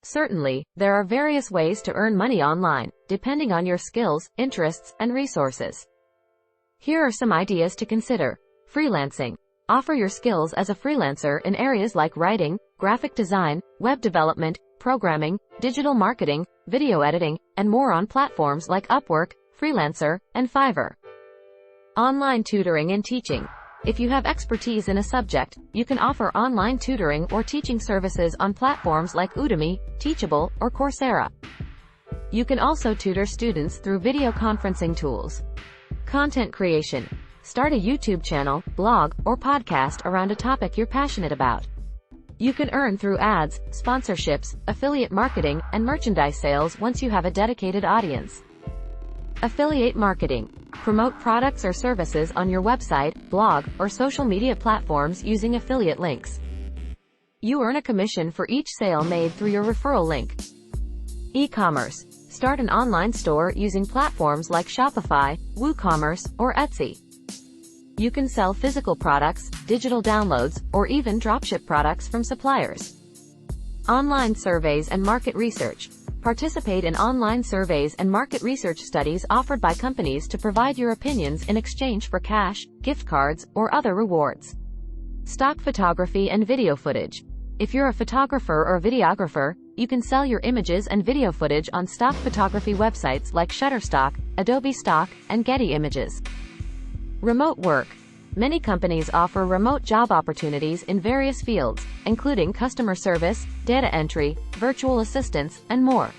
Certainly, there are various ways to earn money online, depending on your skills, interests, and resources. Here are some ideas to consider. Freelancing. Offer your skills as a freelancer in areas like writing, graphic design, web development, programming, digital marketing, video editing, and more on platforms like Upwork, Freelancer, and Fiverr. Online tutoring and teaching. If you have expertise in a subject, you can offer online tutoring or teaching services on platforms like Udemy, Teachable, or Coursera. You can also tutor students through video conferencing tools. Content creation. Start a YouTube channel, blog, or podcast around a topic you're passionate about. You can earn through ads, sponsorships, affiliate marketing, and merchandise sales once you have a dedicated audience. Affiliate marketing. Promote products or services on your website, blog, or social media platforms using affiliate links. You earn a commission for each sale made through your referral link. E-commerce. Start an online store using platforms like Shopify, WooCommerce, or Etsy. You can sell physical products, digital downloads, or even dropship products from suppliers. Online surveys and market research. Participate in online surveys and market research studies offered by companies to provide your opinions in exchange for cash, gift cards, or other rewards. Stock photography and video footage. If you're a photographer or videographer, you can sell your images and video footage on stock photography websites like Shutterstock, Adobe Stock, and Getty Images. Remote work. Many companies offer remote job opportunities in various fields, including customer service, data entry, virtual assistants, and more.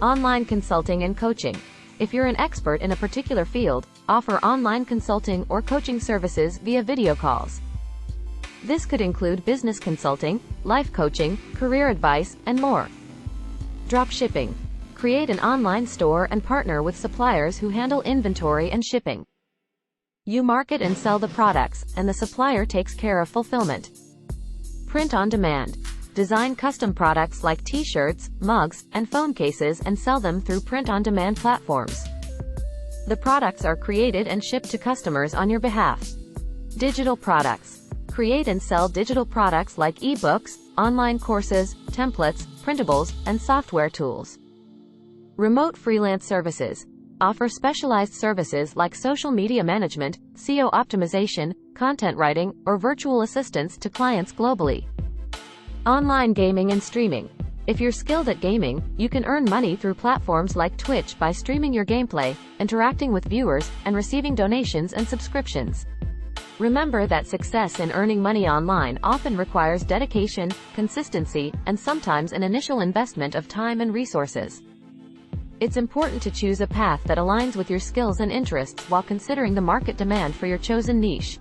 Online consulting and coaching. If you're an expert in a particular field, offer online consulting or coaching services via video calls. This could include business consulting, life coaching, career advice, and more. Drop shipping. Create an online store and partner with suppliers who handle inventory and shipping. You market and sell the products, and the supplier takes care of fulfillment. Print on demand. Design custom products like t-shirts, mugs, and phone cases and sell them through print-on-demand platforms. The products are created and shipped to customers on your behalf. Digital products. Create and sell digital products like ebooks, online courses, templates, printables, and software tools. Remote freelance services. Offer specialized services like social media management, SEO optimization, content writing, or virtual assistance to clients globally. Online gaming and streaming. If you're skilled at gaming, you can earn money through platforms like Twitch by streaming your gameplay, interacting with viewers, and receiving donations and subscriptions. Remember that success in earning money online often requires dedication, consistency, and sometimes an initial investment of time and resources. It's important to choose a path that aligns with your skills and interests while considering the market demand for your chosen niche.